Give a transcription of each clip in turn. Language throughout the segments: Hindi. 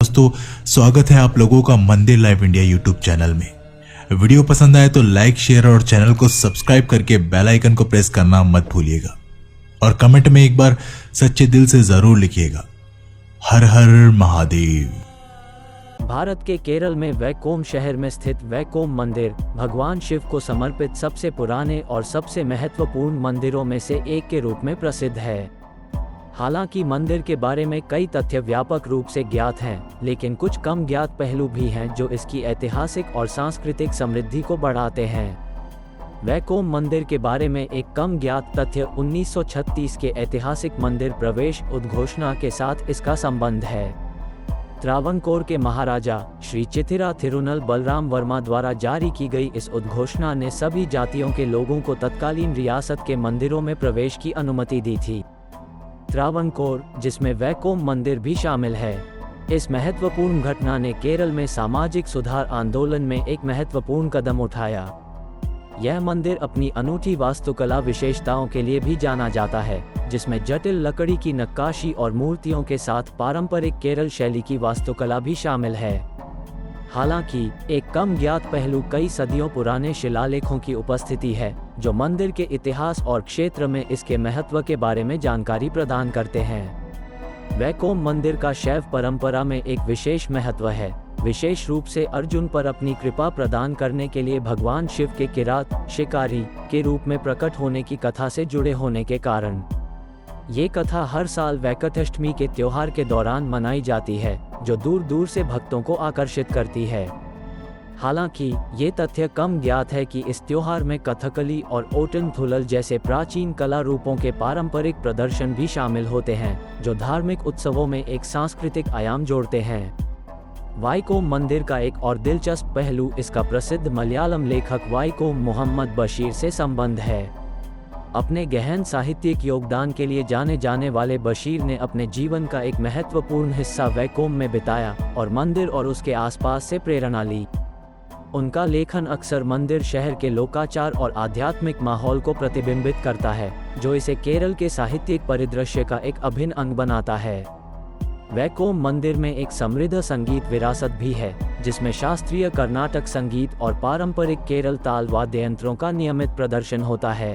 दोस्तों, स्वागत है आप लोगों का मंदिर लाइव इंडिया यूट्यूब चैनल में। वीडियो पसंद आए तो लाइक, शेयर और चैनल को सब्सक्राइब करके बेल आइकन को प्रेस करना मत भूलिएगा और कमेंट में एक बार सच्चे दिल से जरूर लिखिएगा, हर हर महादेव। भारत के केरल में वैकोम शहर में स्थित वैकोम मंदिर भगवान शिव को समर्पित सबसे पुराने और सबसे महत्वपूर्ण मंदिरों में से एक के रूप में प्रसिद्ध है। हालांकि मंदिर के बारे में कई तथ्य व्यापक रूप से ज्ञात हैं, लेकिन कुछ कम ज्ञात पहलू भी हैं जो इसकी ऐतिहासिक और सांस्कृतिक समृद्धि को बढ़ाते हैं। वैकोम मंदिर के बारे में एक कम ज्ञात तथ्य 1936 के ऐतिहासिक मंदिर प्रवेश उद्घोषणा के साथ इसका संबंध है। त्रावणकोर के महाराजा श्री चिथिरा थिरुनल बलराम वर्मा द्वारा जारी की गई इस उद्घोषणा ने सभी जातियों के लोगों को तत्कालीन रियासत के मंदिरों में प्रवेश की अनुमति दी थी। त्रावणकोर, जिसमें वैकोम मंदिर भी शामिल है। इस महत्वपूर्ण घटना ने केरल में सामाजिक सुधार आंदोलन में एक महत्वपूर्ण कदम उठाया। यह मंदिर अपनी अनूठी वास्तुकला विशेषताओं के लिए भी जाना जाता है, जिसमें जटिल लकड़ी की नक्काशी और मूर्तियों के साथ पारंपरिक केरल शैली की वास्तुकला भी शामिल है। हालांकि एक कम ज्ञात पहलू कई सदियों पुराने शिलालेखों की उपस्थिति है, जो मंदिर के इतिहास और क्षेत्र में इसके महत्व के बारे में जानकारी प्रदान करते हैं। वैकोम मंदिर का शैव परंपरा में एक विशेष महत्व है, विशेष रूप से अर्जुन पर अपनी कृपा प्रदान करने के लिए भगवान शिव के किरात शिकारी के रूप में प्रकट होने की कथा से जुड़े होने के कारण। ये कथा हर साल वैकटअष्टमी के त्योहार के दौरान मनाई जाती है, जो दूर दूर से भक्तों को आकर्षित करती है। हालांकि ये तथ्य कम ज्ञात है कि इस त्योहार में कथकली और ओटनथुलल जैसे प्राचीन कला रूपों के पारंपरिक प्रदर्शन भी शामिल होते हैं, जो धार्मिक उत्सवों में एक सांस्कृतिक आयाम जोड़ते हैं। वैकोम मंदिर का एक और दिलचस्प पहलू इसका प्रसिद्ध मलयालम लेखक वैकोम मुहम्मद बशीर से संबंध है। अपने गहन साहित्यिक योगदान के लिए जाने जाने वाले बशीर ने अपने जीवन का एक महत्वपूर्ण हिस्सा वैकोम में बिताया और मंदिर और उसके आसपास से प्रेरणा ली। उनका लेखन अक्सर मंदिर शहर के लोकाचार और आध्यात्मिक माहौल को प्रतिबिंबित करता है, जो इसे केरल के साहित्यिक परिदृश्य का एक अभिन्न अंग बनाता है। वैकोम मंदिर में एक समृद्ध संगीत विरासत भी है, जिसमें शास्त्रीय कर्नाटक संगीत और पारंपरिक केरल ताल वाद्य यंत्रों का नियमित प्रदर्शन होता है।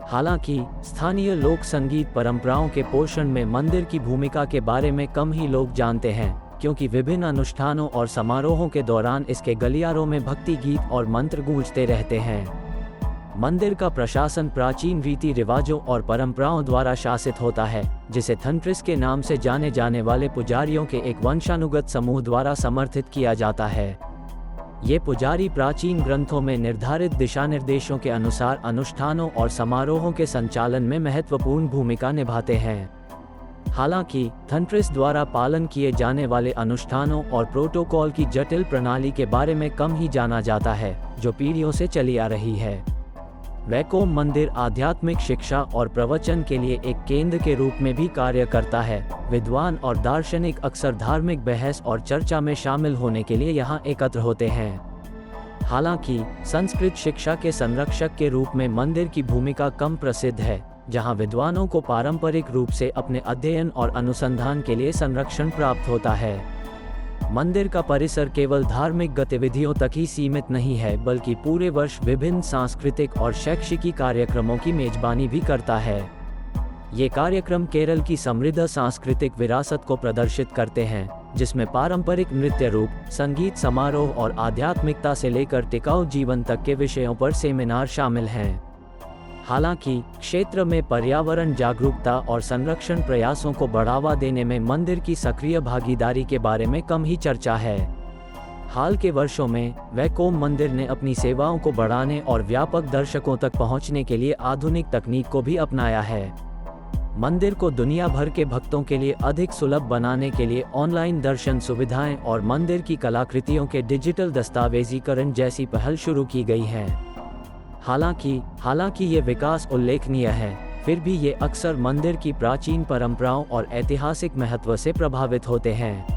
हालांकि स्थानीय लोक संगीत परंपराओं के पोषण में मंदिर की भूमिका के बारे में कम ही लोग जानते हैं, क्योंकि विभिन्न अनुष्ठानों और समारोहों के दौरान इसके गलियारों में भक्ति गीत और मंत्र गूंजते रहते हैं। मंदिर का प्रशासन प्राचीन रीति रिवाजों और परंपराओं द्वारा शासित होता है, जिसे थंट्रिस के नाम से जाने जाने वाले पुजारियों के एक वंशानुगत समूह द्वारा समर्थित किया जाता है। ये पुजारी प्राचीन ग्रंथों में निर्धारित दिशानिर्देशों के अनुसार अनुष्ठानों और समारोहों के संचालन में महत्वपूर्ण भूमिका निभाते हैं। हालांकि थंट्रिस द्वारा पालन किए जाने वाले अनुष्ठानों और प्रोटोकॉल की जटिल प्रणाली के बारे में कम ही जाना जाता है, जो पीढ़ियों से चली आ रही है। वैकोम मंदिर आध्यात्मिक शिक्षा और प्रवचन के लिए एक केंद्र के रूप में भी कार्य करता है। विद्वान और दार्शनिक अक्सर धार्मिक बहस और चर्चा में शामिल होने के लिए यहाँ एकत्र होते हैं। हालांकि संस्कृत शिक्षा के संरक्षक के रूप में मंदिर की भूमिका कम प्रसिद्ध है, जहाँ विद्वानों को पारंपरिक रूप से अपने अध्ययन और अनुसंधान के लिए संरक्षण प्राप्त होता है। मंदिर का परिसर केवल धार्मिक गतिविधियों तक ही सीमित नहीं है, बल्कि पूरे वर्ष विभिन्न सांस्कृतिक और शैक्षिक कार्यक्रमों की मेजबानी भी करता है। ये कार्यक्रम केरल की समृद्ध सांस्कृतिक विरासत को प्रदर्शित करते हैं, जिसमें पारंपरिक नृत्य रूप, संगीत समारोह और आध्यात्मिकता से लेकर टिकाऊ जीवन तक के विषयों पर सेमिनार शामिल हैं। हालांकि क्षेत्र में पर्यावरण जागरूकता और संरक्षण प्रयासों को बढ़ावा देने में मंदिर की सक्रिय भागीदारी के बारे में कम ही चर्चा है। हाल के वर्षों में वैकोम मंदिर ने अपनी सेवाओं को बढ़ाने और व्यापक दर्शकों तक पहुंचने के लिए आधुनिक तकनीक को भी अपनाया है। मंदिर को दुनिया भर के भक्तों के लिए अधिक सुलभ बनाने के लिए ऑनलाइन दर्शन सुविधाएं और मंदिर की कलाकृतियों के डिजिटल दस्तावेजीकरण जैसी पहल शुरू की गई हैं। हालांकि ये विकास उल्लेखनीय है, फिर भी ये अक्सर मंदिर की प्राचीन परंपराओं और ऐतिहासिक महत्व से प्रभावित होते हैं।